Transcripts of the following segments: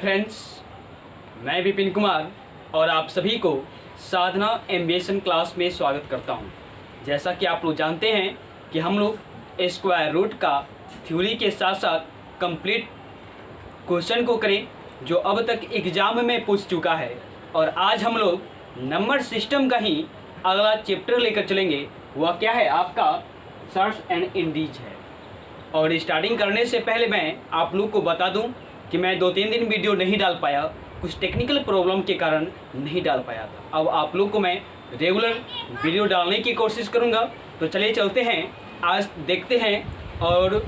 Friends, मैं विपिन कुमार और आप सभी को साधना एम्बिएशन क्लास में स्वागत करता हूं। जैसा कि आप लोग जानते हैं कि हम लोग स्क्वायर रूट का थ्योरी के साथ साथ कंप्लीट क्वेश्चन को करें जो अब तक एग्जाम में पूछ चुका है, और आज हम लोग नंबर सिस्टम का ही अगला चैप्टर लेकर चलेंगे। वह क्या है? आपका सर्च एंड इंडीज है। और स्टार्टिंग करने से पहले मैं आप लोग को बता दूं कि मैं 2-3 दिन वीडियो नहीं डाल पाया, कुछ टेक्निकल प्रॉब्लम के कारण नहीं डाल पाया था। अब आप लोग को मैं रेगुलर वीडियो डालने की कोशिश करूंगा। तो चलिए चलते हैं, आज देखते हैं। और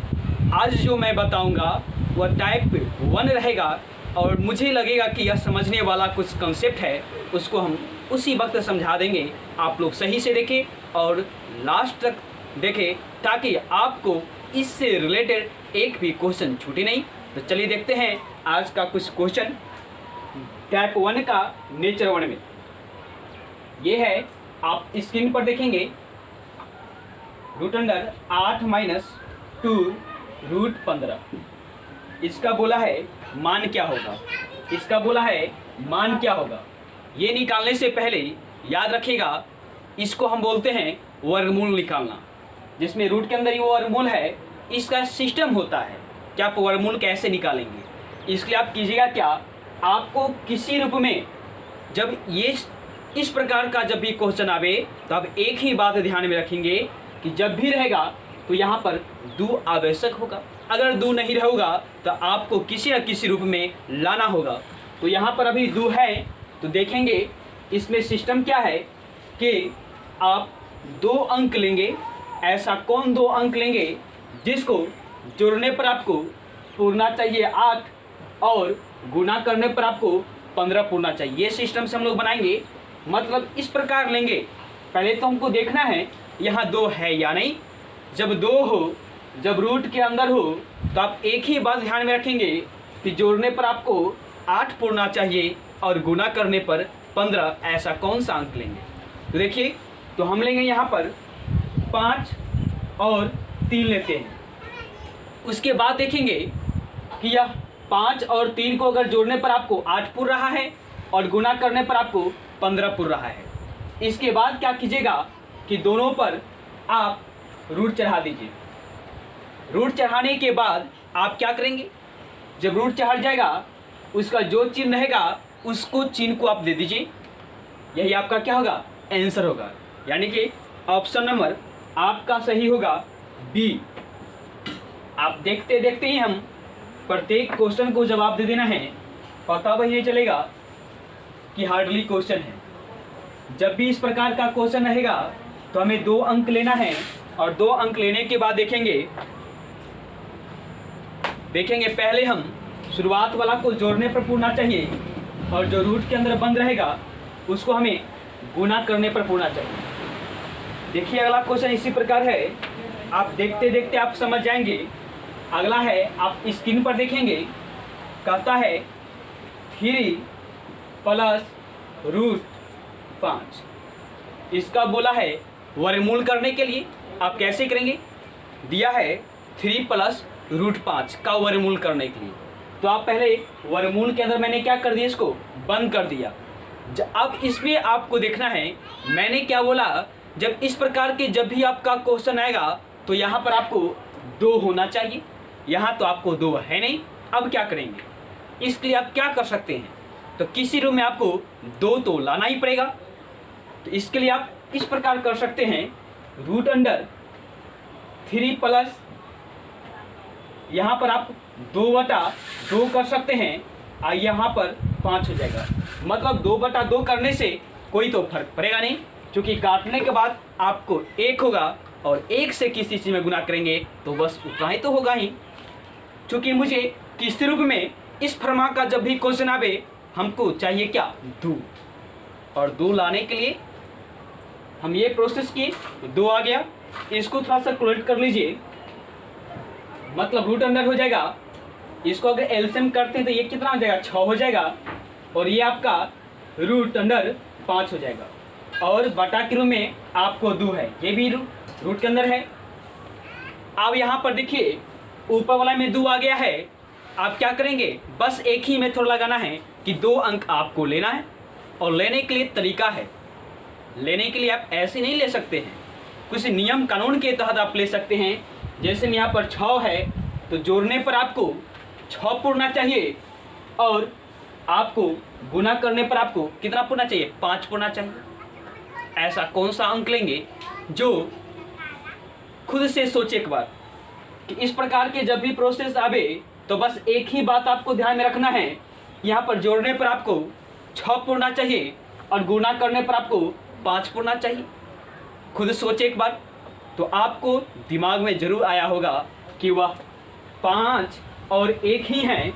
आज जो मैं बताऊंगा वह टाइप 1 रहेगा, और मुझे लगेगा कि यह समझने वाला कुछ कंसेप्ट है, उसको हम उसी वक्त समझा देंगे। आप लोग सही से देखें और लास्ट तक देखें ताकि आपको इससे रिलेटेड एक भी क्वेश्चन छूटे नहीं। तो चलिए देखते हैं आज का कुछ क्वेश्चन टाइप 1 का नेचर 1 में। ये है, आप स्क्रीन पर देखेंगे, √8 - 2√15। इसका बोला है मान क्या होगा, इसका बोला है मान क्या होगा। ये निकालने से पहले याद रखिएगा, इसको हम बोलते हैं वर्गमूल निकालना, जिसमें रूट के अंदर ही वो वर्गमूल है। इसका सिस्टम होता है कि आप वर्गमूल कैसे निकालेंगे। इसलिए आप कीजिएगा क्या, आपको किसी रूप में जब ये इस प्रकार का जब भी क्वेश्चन आवे तो आप एक ही बात ध्यान में रखेंगे कि जब भी रहेगा तो यहाँ पर 2 आवश्यक होगा। अगर 2 नहीं रहेगा तो आपको किसी न किसी रूप में लाना होगा। तो यहाँ पर अभी 2 है, तो देखेंगे इसमें सिस्टम क्या है कि आप 2 अंक लेंगे। ऐसा कौन 2 अंक लेंगे जिसको जोड़ने पर आपको पूर्णा चाहिए 8 और गुना करने पर आपको 15 पूर्णा चाहिए। ये सिस्टम से हम लोग बनाएंगे। मतलब इस प्रकार लेंगे, पहले तो हमको देखना है यहाँ 2 है या नहीं। जब 2 हो, जब रूट के अंदर हो, तो आप एक ही बात ध्यान में रखेंगे कि जोड़ने पर आपको 8 पूर्णा चाहिए और गुना करने पर 15। ऐसा कौन सा अंक लेंगे? तो देखिए, तो हम लेंगे यहाँ पर 5 और 3 लेते हैं। उसके बाद देखेंगे कि यह 5 और 3 को अगर जोड़ने पर आपको 8 पूर रहा है और गुना करने पर आपको 15 पूर रहा है। इसके बाद क्या कीजिएगा कि दोनों पर आप रूट चढ़ा दीजिए। रूट चढ़ाने के बाद आप क्या करेंगे, जब रूट चढ़ जाएगा उसका जो चिन्ह रहेगा उसको चिन्ह को आप दे दीजिए। यही आपका क्या होगा? आंसर होगा। यानी कि ऑप्शन नंबर आपका सही होगा बी। आप देखते देखते ही हम प्रत्येक क्वेश्चन को जवाब दे देना है, पता भी नहीं चलेगा कि हार्डली क्वेश्चन है। जब भी इस प्रकार का क्वेश्चन रहेगा तो हमें 2 अंक लेना है, और 2 अंक लेने के बाद देखेंगे पहले हम शुरुआत वाला को जोड़ने पर पूर्णा चाहिए, और जो रूट के अंदर बंद रहेगा उसको हमें गुना करने पर पूर्णा चाहिए। देखिए अगला क्वेश्चन इसी प्रकार है, आप देखते देखते आप समझ जाएंगे। अगला है, आप स्क्रीन पर देखेंगे, कहता है 3 + √5। इसका बोला है वर्गमूल करने के लिए। आप कैसे करेंगे? दिया है 3 + √5 का वर्गमूल करने के लिए। तो आप पहले वर्गमूल के अंदर मैंने क्या कर दिया, इसको बंद कर दिया। अब इसमें आपको देखना है मैंने क्या बोला। जब इस प्रकार के जब भी आपका क्वेश्चन आएगा तो यहाँ पर आपको 2 होना चाहिए। यहाँ तो आपको 2 है नहीं। अब क्या करेंगे, इसके लिए आप क्या कर सकते हैं, तो किसी रूम में आपको 2 तो लाना ही पड़ेगा। तो इसके लिए आप इस प्रकार कर सकते हैं, √3 प्लस यहाँ पर आप 2/2 कर सकते हैं, और यहाँ पर 5 हो जाएगा। मतलब 2/2 करने से कोई तो फर्क पड़ेगा नहीं, क्योंकि काटने के बाद आपको 1 होगा, और 1 से किसी चीज़ में गुना करेंगे तो बस उतना ही तो होगा ही। क्योंकि मुझे किसी रूप में इस फर्मा का जब भी क्वेश्चन आवे हमको चाहिए क्या, 2। और 2 लाने के लिए हम ये प्रोसेस किए, 2 आ गया। इसको थोड़ा सा कैलकुलेट कर लीजिए, मतलब √अंडर हो जाएगा। इसको अगर एलसीएम करते हैं तो ये कितना हो जाएगा, 6 हो जाएगा, और ये आपका √5 हो जाएगा। और बटा के रूप में आपको 2 है, ये भी रूट के अंदर है। अब यहाँ पर देखिए ऊपर वाला में 2 आ गया है, आप क्या करेंगे, बस एक ही मेथड लगाना है कि 2 अंक आपको लेना है। और लेने के लिए तरीका है, लेने के लिए आप ऐसे नहीं ले सकते हैं, कुछ नियम कानून के तहत आप ले सकते हैं। जैसे यहाँ पर 6 है तो जोड़ने पर आपको 6 पुरना चाहिए और आपको गुना करने पर आपको कितना पुरना चाहिए, 5 पुरना चाहिए। ऐसा कौन सा अंक लेंगे जो खुद से सोचे एक बार कि इस प्रकार के जब भी प्रोसेस आवे तो बस एक ही बात आपको ध्यान में रखना है, यहाँ पर जोड़ने पर आपको 6 पुरना चाहिए और गुना करने पर आपको 5 पुरना चाहिए। खुद सोचे एक बार, तो आपको दिमाग में जरूर आया होगा कि वह 5 और 1 ही हैं,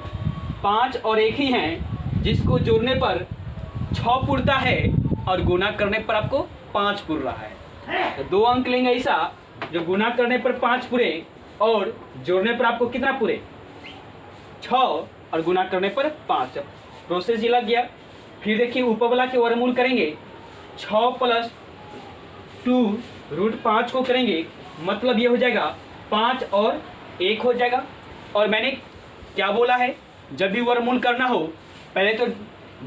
5 और 1 ही हैं जिसको जोड़ने पर 6 पुरता है और गुना करने पर आपको 5 पुर रहा है। तो 2 अंक लेंगे ऐसा जो गुना करने पर 5 पुरे और जोड़ने पर आपको कितना पुरे, 6 और गुना करने पर 5। प्रोसेस ये लग गया। फिर देखिए ऊपर वाला के वर्गमूल करेंगे, 6 + 2 √5 को करेंगे, मतलब ये हो जाएगा 5 और 1 हो जाएगा। और मैंने क्या बोला है, जब भी वर्गमूल करना हो पहले तो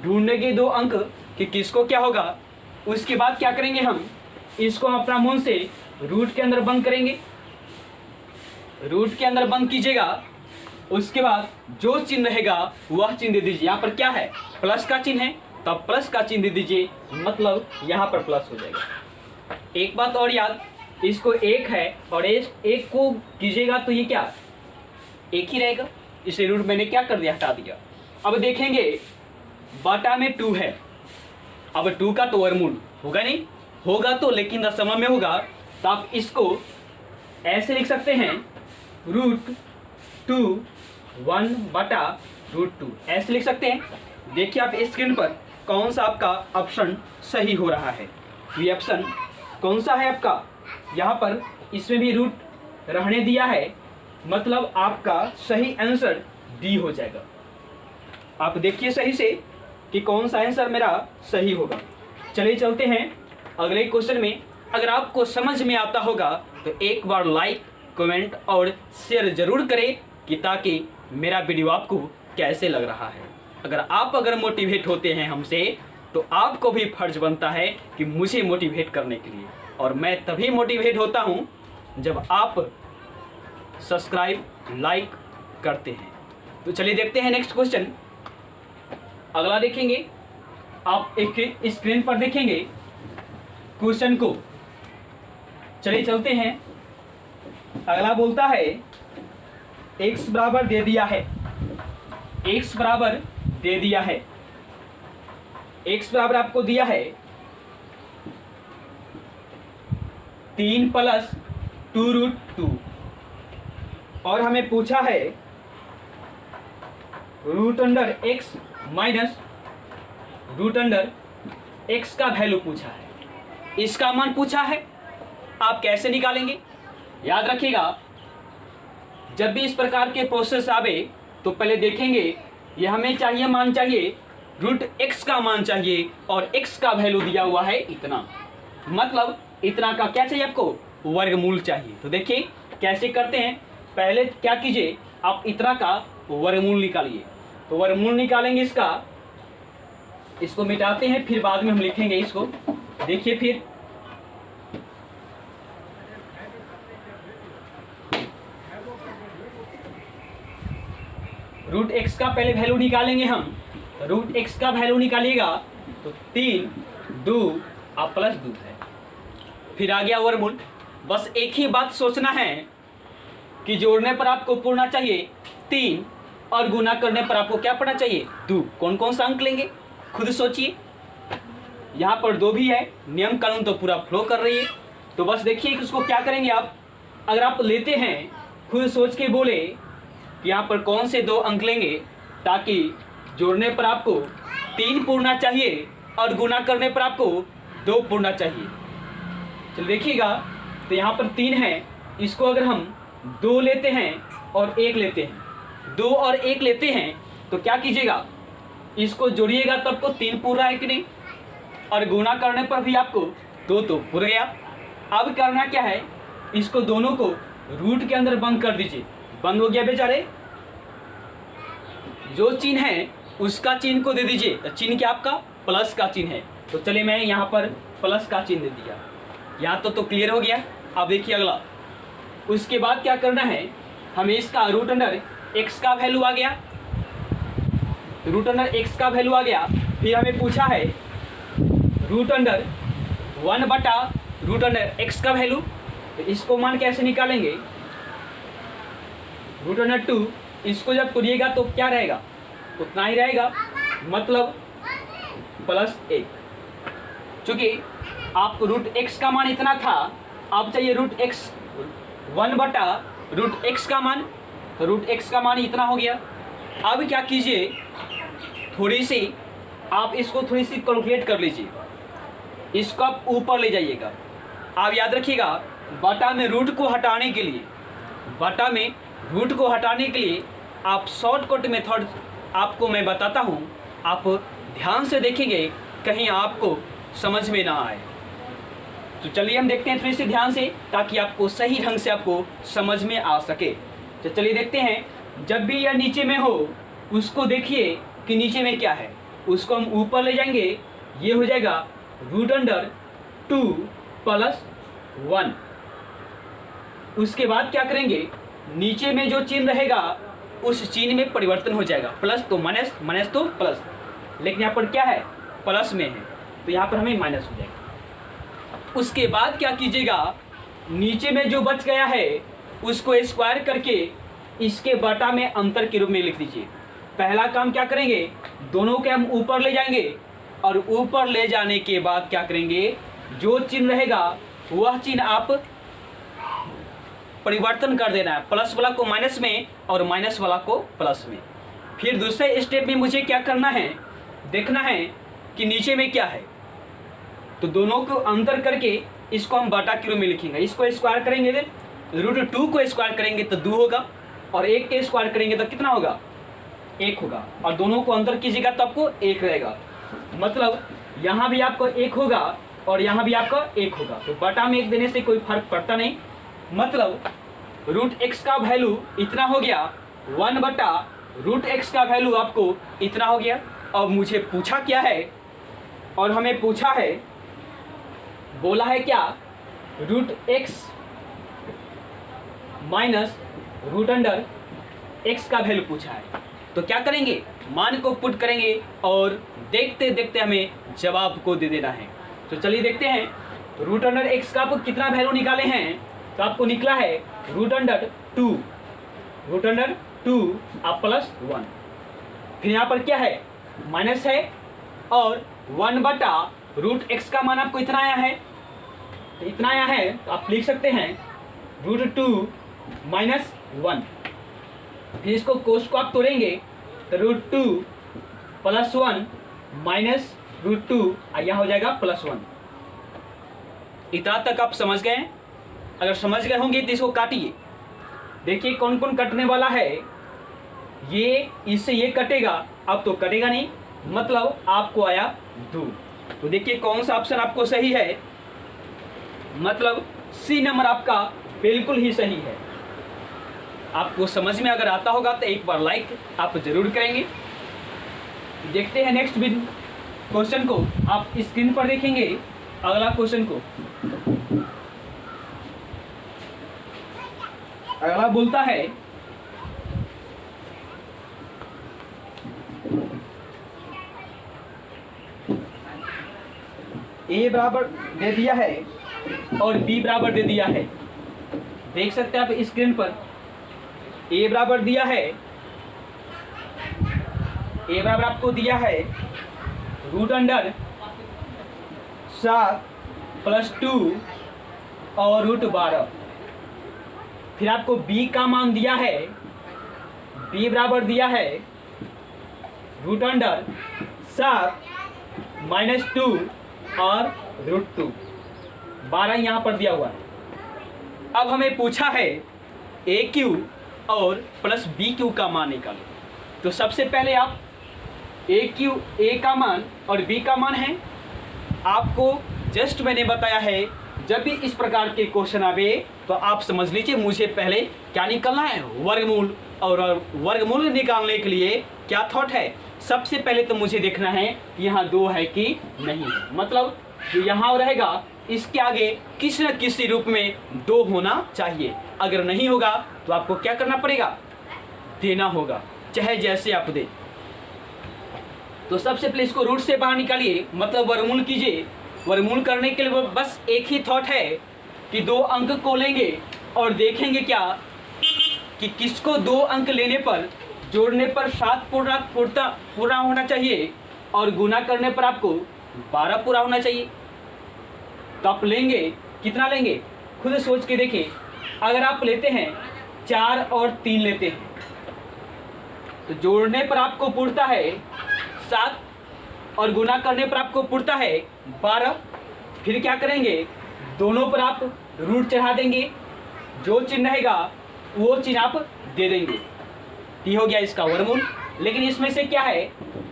ढूंढेंगे 2 अंक कि किसको क्या होगा, उसके बाद क्या करेंगे, हम इसको अपना मन से रूट के अंदर बंद करेंगे, रूट के अंदर बंद कीजिएगा। उसके बाद जो चिन्ह रहेगा वह चिन्ह दे दीजिए। यहाँ पर क्या है, प्लस का चिन्ह है, तब प्लस का चिन्ह दे दीजिए, मतलब यहाँ पर प्लस हो जाएगा। एक बात और याद, इसको 1 है और 1 को कीजिएगा तो ये क्या 1 ही रहेगा, इसलिए रूट मैंने क्या कर दिया, हटा दिया। अब देखेंगे बटा में 2 है, अब 2 का तो वर्गमूल होगा नहीं, होगा तो लेकिन दशमलव में होगा, तो आप इसको ऐसे लिख सकते हैं √2 1/√2 ऐसे लिख सकते हैं। देखिए आप स्क्रीन पर कौन सा आपका ऑप्शन सही हो रहा है, ये ऑप्शन कौन सा है आपका, यहाँ पर इसमें भी रूट रहने दिया है, मतलब आपका सही आंसर डी हो जाएगा। आप देखिए सही से कि कौन सा आंसर मेरा सही होगा। चलिए चलते हैं अगले क्वेश्चन में। अगर आपको समझ में आता होगा तो एक बार लाइक, कमेंट और शेयर जरूर करें कि ताकि मेरा वीडियो आपको कैसे लग रहा है। अगर मोटिवेट होते हैं हमसे तो आपको भी फर्ज बनता है कि मुझे मोटिवेट करने के लिए, और मैं तभी मोटिवेट होता हूँ जब आप सब्सक्राइब लाइक करते हैं। तो चलिए देखते हैं नेक्स्ट क्वेश्चन। अगला देखेंगे, आप एक स्क्रीन पर देखेंगे क्वेश्चन को। चलिए चलते हैं। अगला बोलता है x बराबर दे दिया है, x बराबर दे दिया है, x बराबर आपको दिया है 3 + 2√2 और हमें पूछा है √x माइनस √x का वैल्यू पूछा है, इसका मान पूछा है। आप कैसे निकालेंगे, याद रखिएगा, जब भी इस प्रकार के प्रोसेस आवे तो पहले देखेंगे ये हमें चाहिए, मान चाहिए √x का मान चाहिए और x का वैल्यू दिया हुआ है इतना, मतलब इतना का क्या चाहिए आपको, वर्गमूल चाहिए। तो देखिए कैसे करते हैं, पहले क्या कीजिए, आप इतना का वर्गमूल निकालिए। तो वर्गमूल निकालेंगे इसको मिटाते हैं, फिर बाद में हम लिखेंगे इसको। देखिए फिर √x का पहले वैल्यू निकालेंगे हम, √x का वैल्यू निकालिएगा तो 3 2 और +2 है, फिर आ गया वर्गमूल। बस एक ही बात सोचना है कि जोड़ने पर आपको पूर्णा चाहिए 3 और गुना करने पर आपको क्या पड़ना चाहिए 2। कौन कौन सा अंक लेंगे खुद सोचिए, यहाँ पर 2 भी है, नियम कानून तो पूरा फ्लो कर रही है। तो बस देखिए कि उसको क्या करेंगे आप, अगर आप लेते हैं खुद सोच के बोले यहाँ पर कौन से 2 अंक लेंगे ताकि जोड़ने पर आपको 3 पूर्णा चाहिए और गुना करने पर आपको 2 पूर्णा चाहिए। चलिए देखिएगा, तो यहाँ पर 3 है, इसको अगर हम 2 लेते हैं और 1 लेते हैं, 2 और 1 लेते हैं तो क्या कीजिएगा, इसको जोड़िएगा तो आपको 3 पूरा है कि नहीं, और गुना करने पर भी आपको 2 तो पूरा गया। अब करना क्या है, इसको दोनों को रूट के अंदर बंद कर दीजिए। बंद हो गया बेचारे, जो चिन्ह है उसका चिन्ह को दे दीजिए। तो चिन्ह क्या आपका प्लस का चिन्ह है, तो चलिए मैं यहाँ पर प्लस का चिन्ह दे दिया। यहाँ तो क्लियर हो गया। अब देखिए अगला, उसके बाद क्या करना है, हमें इसका रूट अंडर एक्स का वैल्यू आ गया, रूट अंडर एक्स का वैल्यू आ गया। फिर हमें पूछा है रूट अंडर 1 बटा रूट अंडर एक्स का वैल्यू। तो इसको मान कैसे निकालेंगे, रूट अंडर 2, इसको जब करिएगा तो क्या रहेगा, उतना ही रहेगा, मतलब +1। चूँकि आपको रूट एक्स का मान इतना था, अब चाहिए रूट एक्स 1 बटा रूट एक्स का मान, तो रूट एक्स का मान इतना हो गया। अब क्या कीजिए, थोड़ी सी आप इसको थोड़ी सी कैलकुलेट कर लीजिए, इसको आप ऊपर ले जाइएगा। आप याद रखिएगा, बटा में रूट को हटाने के लिए, बटा में रूट को हटाने के लिए आप शॉर्टकट मेथड आपको मैं बताता हूँ, आप ध्यान से देखेंगे कहीं आपको समझ में ना आए। तो चलिए हम देखते हैं थोड़ी सी ध्यान से, ताकि आपको सही ढंग से आपको समझ में आ सके। तो चलिए देखते हैं, जब भी यह नीचे में हो उसको देखिए कि नीचे में क्या है, उसको हम ऊपर ले जाएंगे, ये हो जाएगा रूट अंडर 2 + 1। उसके बाद क्या करेंगे, नीचे में जो चिन्ह रहेगा उस चिन्ह में परिवर्तन हो जाएगा, प्लस तो माइनस, माइनस तो प्लस, लेकिन यहाँ पर क्या है, प्लस में है, तो यहाँ पर हमें माइनस हो जाएगा। उसके बाद क्या कीजिएगा, नीचे में जो बच गया है उसको स्क्वायर करके इसके बटा में अंतर के रूप में लिख दीजिए। पहला काम क्या करेंगे, दोनों के हम ऊपर ले जाएंगे, और ऊपर ले जाने के बाद क्या करेंगे, जो चिन्ह रहेगा वह चिन्ह आप परिवर्तन कर देना है, प्लस वाला को माइनस में और माइनस वाला को प्लस में। फिर दूसरे स्टेप में मुझे क्या करना है, देखना है कि नीचे में क्या है, तो दोनों को अंतर करके इसको हम बटा के रूप में लिखेंगे। इसको स्क्वायर करेंगे, रूट 2 को स्क्वायर करेंगे तो 2 होगा, और 1 के स्क्वायर करेंगे तो कितना होगा, 1 होगा, और दोनों को अंतर कीजिएगा तो आपको 1 रहेगा। मतलब यहाँ भी आपको 1 होगा और यहाँ भी आपका 1 होगा, तो बटा में 1 देने से कोई फर्क पड़ता नहीं। मतलब रूट एक्स का वैल्यू इतना हो गया, 1 बटा रूट एक्स का वैल्यू आपको इतना हो गया। अब मुझे पूछा क्या है, और हमें पूछा है, बोला है क्या, root X minus root under X का वैल्यू पूछा है। तो क्या करेंगे, मान को पुट करेंगे और देखते देखते हमें जवाब को दे देना है। तो चलिए देखते हैं, रूट अंडर एक्स का आपको कितना वैल्यू निकाले हैं, तो आपको निकला है रूट अंडर 2, रूट अंडर 2 आप +1। फिर यहाँ पर क्या है, माइनस है, और 1 बटा रूट एक्स का मान आपको इतना आया है, तो इतना आया है, तो आप लिख सकते हैं रूट 2 - 1। फिर इसको कोष्ट को आप तोड़ेंगे तो रूट 2 + 1 माइनस रूट 2, यहाँ हो जाएगा +1। इतना तक आप समझ गए? अगर समझ गए होंगे तो इसको काटिए, देखिए कौन कौन कटने वाला है। ये इससे ये कटेगा, अब तो कटेगा नहीं, मतलब आपको आया 2। तो देखिए कौन सा ऑप्शन आपको सही है, मतलब सी नंबर आपका बिल्कुल ही सही है। आपको समझ में अगर आता होगा तो एक बार लाइक आप जरूर करेंगे। देखते हैं नेक्स्ट क्वेश्चन को, आप स्क्रीन पर देखेंगे अगला क्वेश्चन को। अगला बोलता है, ए बराबर दे दिया है और बी बराबर दे दिया है। देख सकते हैं आप स्क्रीन पर, ए बराबर दिया है, ए बराबर आपको दिया है रूट अंडर 7 + 2 और रूट 12। फिर आपको b का मान दिया है, b बराबर दिया है रूट अंडर 7 - 2 और रूट 2, 12 यहाँ पर दिया हुआ है। अब हमें पूछा है ए क्यू और प्लस बी क्यू का मान निकालो। तो सबसे पहले आप ए का मान और बी का मान है, आपको जस्ट मैंने बताया है, जब भी इस प्रकार के क्वेश्चन आवे तो आप समझ लीजिए मुझे पहले क्या निकालना है, वर्गमूल। और वर्गमूल निकालने के लिए क्या थॉट है, सबसे पहले तो मुझे देखना है कि यहाँ 2 है कि नहीं है। मतलब जो यहाँ रहेगा इसके आगे किसी न किसी रूप में 2 होना चाहिए। अगर नहीं होगा तो आपको क्या करना पड़ेगा, देना होगा, चाहे जैसे आप दे। तो सबसे पहले इसको रूट से बाहर निकालिए, मतलब वर्गमूल कीजिए। वर्गमूल करने के लिए बस एक ही थॉट है कि 2 अंक को लेंगे और देखेंगे क्या कि किसको 2 अंक लेने पर, जोड़ने पर 7 पूरा होना चाहिए और गुना करने पर आपको 12 पूरा होना चाहिए। तो आप लेंगे कितना लेंगे, खुद सोच के देखिए। अगर आप लेते हैं 4 और 3 लेते हैं तो जोड़ने पर आपको पूरता है 7 और गुना करने पर आपको पूरता है 12। फिर क्या करेंगे, दोनों पर आप रूट चढ़ा देंगे, जो चिन्ह रहेगा वो चिन्ह आप दे देंगे। ये हो गया इसका वर्गमूल। लेकिन इसमें से क्या है,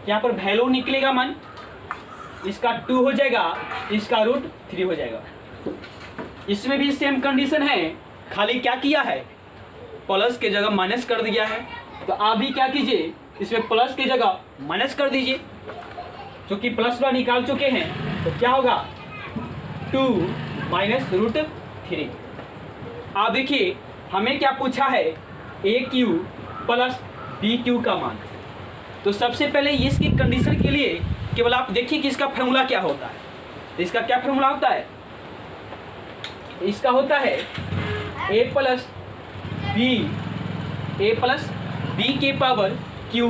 यहाँ पर वैल्यू निकलेगा मान, इसका 2 हो जाएगा, इसका रूट 3 हो जाएगा। इसमें भी सेम कंडीशन है, खाली क्या किया है, प्लस के जगह माइनस कर दिया है। तो आप भी क्या कीजिए, इसमें प्लस की जगह माइनस कर दीजिए। क्योंकि प्लस वाला निकाल चुके हैं तो क्या होगा, 2 माइनस रूट 3। आप देखिए हमें क्या पूछा है, ए क्यू प्लस बी क्यू का मान। तो सबसे पहले इसकी कंडीशन के लिए केवल आप देखिए कि इसका फॉर्मूला क्या होता है। तो इसका क्या फॉर्मूला होता है, इसका होता है ए प्लस बी के पावर क्यू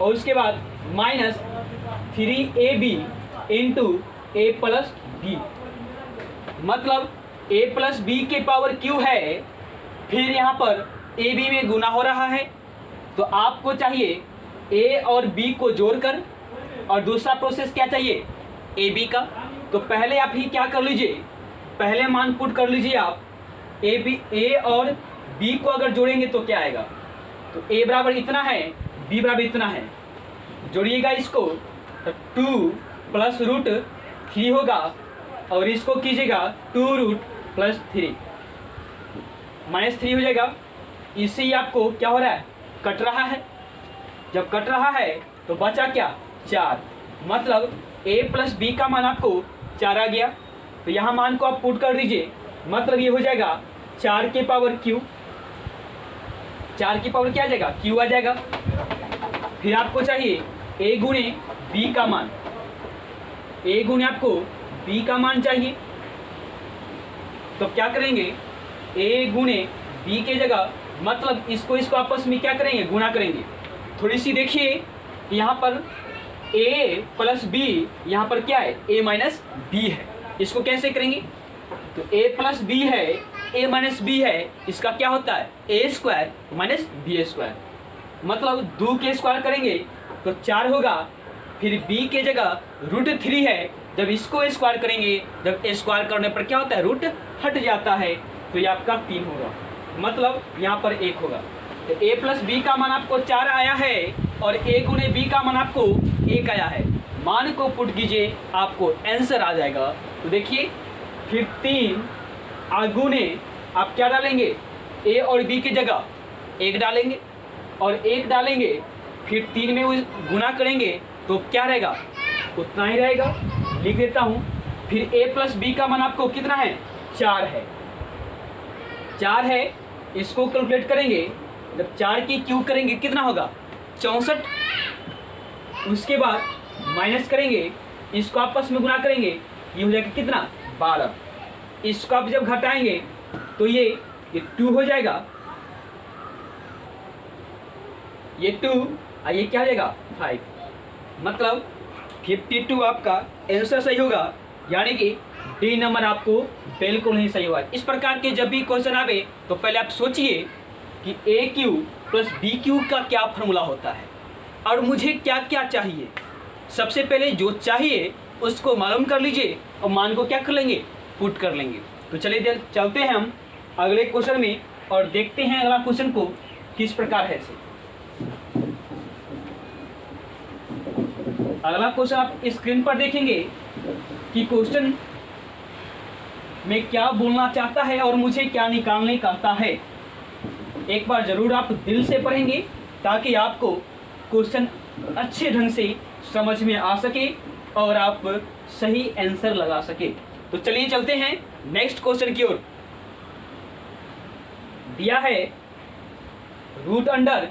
और उसके बाद माइनस 3ab इंटू ए प्लस बी। मतलब a प्लस बी के पावर क्यू है, फिर यहाँ पर ए बी में गुना हो रहा है। तो आपको चाहिए a और b को जोड़कर, और दूसरा प्रोसेस क्या चाहिए, ए बी का। तो पहले आप ही क्या कर लीजिए, पहले मान पुट कर लीजिए आप, ए और b को अगर जोड़ेंगे तो क्या आएगा, तो a बराबर इतना है, b बराबर इतना है, जोड़िएगा इसको तो 2 प्लस रूट 3 होगा, और इसको कीजिएगा 2 रूट प्लस 3 माइनस 3 हो जाएगा। इससे ही आपको क्या हो रहा है, कट रहा है। जब कट रहा है तो बचा क्या, 4। मतलब a प्लस बी का मान आपको 4 आ गया। तो यहाँ मान को आप पुट कर दीजिए, मतलब ये हो जाएगा 4 के पावर क्यू, 4 की पावर क्या आ जाएगा, क्यू आ जाएगा। फिर आपको चाहिए a गुणे b का मान, a गुणे आपको b का मान चाहिए। तो क्या करेंगे, a गुणे b के जगह, मतलब इसको आपस में क्या करेंगे, गुणा करेंगे। थोड़ी सी देखिए यहाँ पर a प्लस बी, यहाँ पर क्या है, a माइनस बी है। इसको कैसे करेंगे, तो a प्लस बी है, a माइनस बी है, इसका क्या होता है, a square minus B square. मतलब 2 के स्क्वायर करेंगे तो 4 होगा, फिर b के जगह रूट 3 है, जब इसको स्क्वायर करेंगे, जब स्क्वायर करने पर क्या होता है, रूट हट जाता है, तो ये आपका 3 होगा, मतलब यहाँ पर 1 होगा। तो a प्लस बी का मान आपको 4 आया है और a गुणे b का मान आपको 1 आया है। मान को पुट कीजिए, आपको आंसर आ जाएगा। तो देखिए फिर 3 आगुने आप क्या डालेंगे, a और b की जगह 1 डालेंगे और 1 डालेंगे, फिर 3 में गुना करेंगे तो क्या रहेगा, उतना ही रहेगा। लिख देता हूँ। फिर a प्लस बी का मान आपको कितना है, 4 है, 4 है। इसको कैलकुलेट करेंगे, जब 4 की क्यूब करेंगे कितना होगा, 64। उसके बाद माइनस करेंगे, इसको आपस में गुना करेंगे, ये हो जाएगा कितना, 12। इसको आप जब घटाएंगे तो ये 2 हो जाएगा, ये 2 और ये क्या हो जाएगा, 5। मतलब 52 आपका आंसर सही होगा, यानी कि डी नंबर आपको बिल्कुल नहीं सही होगा। इस प्रकार के जब भी क्वेश्चन आवे तो पहले आप सोचिए कि ए क्यू प्लस बी क्यू का क्या फॉर्मूला होता है और मुझे क्या क्या चाहिए। सबसे पहले जो चाहिए उसको मालूम कर लीजिए और मान को क्या कर लेंगे, पुट कर लेंगे। तो चलिए चलते हैं हम अगले क्वेश्चन में और देखते हैं अगला क्वेश्चन को किस प्रकार है। अगला क्वेश्चन आप स्क्रीन पर देखेंगे कि क्वेश्चन में क्या बोलना चाहता है और मुझे क्या निकालने कहता है। एक बार जरूर आप दिल से पढ़ेंगे ताकि आपको क्वेश्चन अच्छे ढंग से समझ में आ सके और आप सही आंसर लगा सके। तो चलिए चलते हैं नेक्स्ट क्वेश्चन की ओर। दिया है रूट अंडर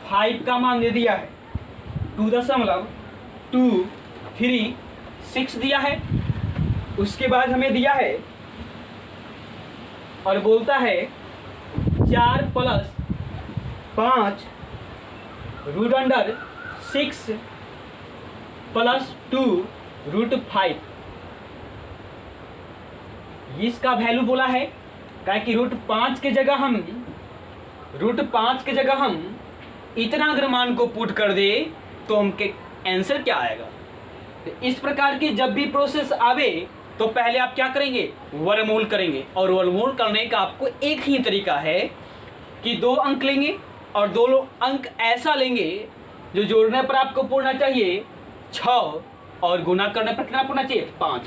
5 का मान दे दिया है 2.236 दिया है। उसके बाद हमें दिया है और बोलता है 4 + 5 रूट अंडर 6 + 2 रूट 5। इसका वैल्यू बोला है क्या कि रूट 5 के जगह हम इतना अगर मान को पुट कर दे तो हमके आंसर क्या आएगा। तो इस प्रकार की जब भी प्रोसेस आवे तो पहले आप क्या करेंगे, वर्गमूल करेंगे। और वर्गमूल करने का आपको एक ही तरीका है कि 2 अंक लेंगे और 2 अंक ऐसा लेंगे जो जोड़ने पर आपको पूर्णा चाहिए 6 और गुना करने पर कितना पूर्णा चाहिए 5।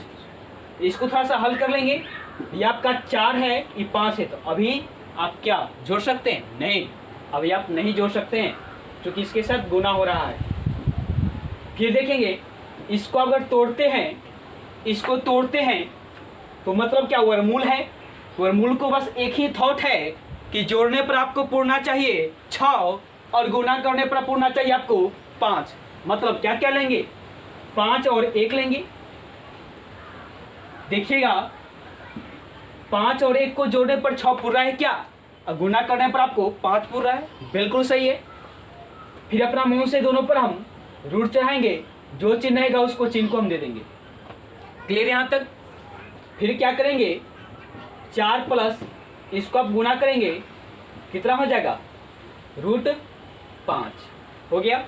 इसको थोड़ा सा हल कर लेंगे। ये आपका 4 है, ये 5 है, तो अभी आप क्या जोड़ सकते हैं? नहीं, अभी आप नहीं जोड़ सकते हैं क्योंकि इसके साथ गुना हो रहा है। फिर देखेंगे इसको अगर इसको तोड़ते हैं तो मतलब क्या वर्गमूल है। वर्गमूल को बस एक ही थॉट है कि जोड़ने पर आपको पूर्णा चाहिए 6 और गुना करने पर पूर्णा चाहिए आपको 5। मतलब क्या क्या लेंगे, 5 और 1 लेंगे। देखिएगा 5 और 1 को जोड़ने पर 6 पूर रहा है क्या, और गुना करने पर आपको 5 पूर रहा है, बिल्कुल सही है। फिर अपना मुंह से दोनों पर हम रूट चढ़ाएंगे, जो चिन्ह रहेगा उसको चिन्ह को हम दे देंगे। क्लियर यहाँ तक। फिर क्या करेंगे 4 + इसको आप गुना करेंगे, कितना हो जाएगा रूट 5 हो गया।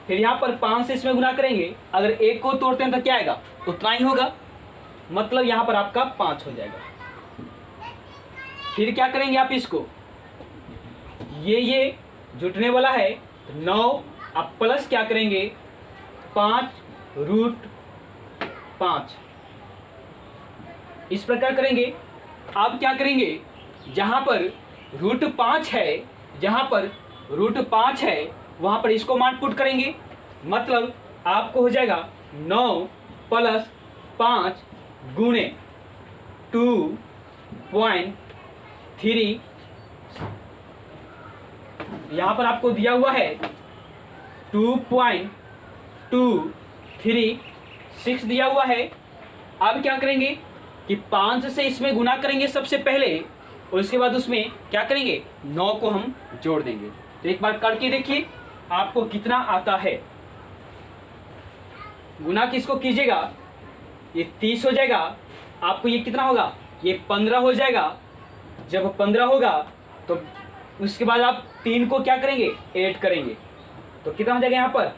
फिर यहाँ पर 5 से इसमें गुना करेंगे, अगर 1 को तोड़ते हैं तो क्या आएगा, उतना ही होगा, मतलब यहाँ पर आपका 5 हो जाएगा। फिर क्या करेंगे आप इसको, ये जुटने वाला है 9, आप प्लस क्या करेंगे 5 रूट 5, इस प्रकार करेंगे। अब क्या करेंगे, जहां पर रूट 5 है वहां पर इसको मान पुट करेंगे, मतलब आपको हो जाएगा 9 + 5 गुणे 2.3। यहां पर आपको दिया हुआ है 2.236 दिया हुआ है। अब क्या करेंगे कि 5 से इसमें गुना करेंगे सबसे पहले, और उसके बाद उसमें क्या करेंगे 9 को हम जोड़ देंगे। तो एक बार करके देखिए आपको कितना आता है। गुना किसको कीजिएगा, ये 30 हो जाएगा, आपको ये कितना होगा, ये 15 हो जाएगा। जब 15 होगा तो उसके बाद आप 3 को क्या करेंगे ऐड करेंगे, तो कितना हो जाएगा यहाँ पर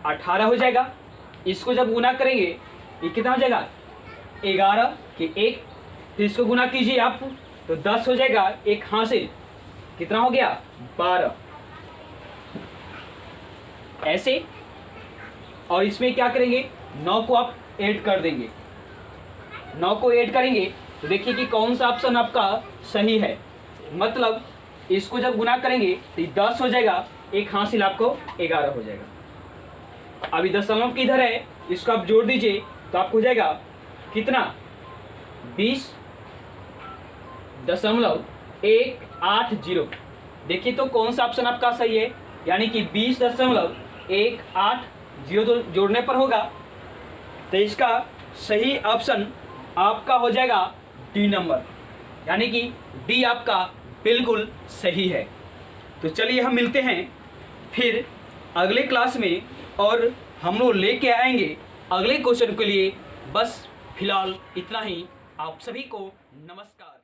18 हो जाएगा। इसको जब गुना करेंगे ये कितना हो जाएगा 11 के 1, फिर इसको गुना कीजिए आप तो 10 हो जाएगा, एक हासिल कितना हो गया 12 ऐसे। और इसमें क्या करेंगे 9 को आप ऐड कर देंगे। 9 को ऐड करेंगे तो देखिए कि कौन सा ऑप्शन आपका सही है, मतलब इसको जब गुना करेंगे तो 10 हो जाएगा, एक हासिल आपको 11 हो जाएगा। अभी दशमलव किधर है, इसको आप जोड़ दीजिए तो आपको हो जाएगा कितना 20.180। देखिए तो कौन सा ऑप्शन आपका सही है, यानी कि 20.180 जोड़ने पर होगा। तो इसका सही ऑप्शन आपका हो जाएगा डी नंबर, यानी कि डी आपका बिल्कुल सही है। तो चलिए हम मिलते हैं फिर अगले क्लास में, और हम लोग लेके आएंगे अगले क्वेश्चन के लिए। बस फिलहाल इतना ही, आप सभी को नमस्कार।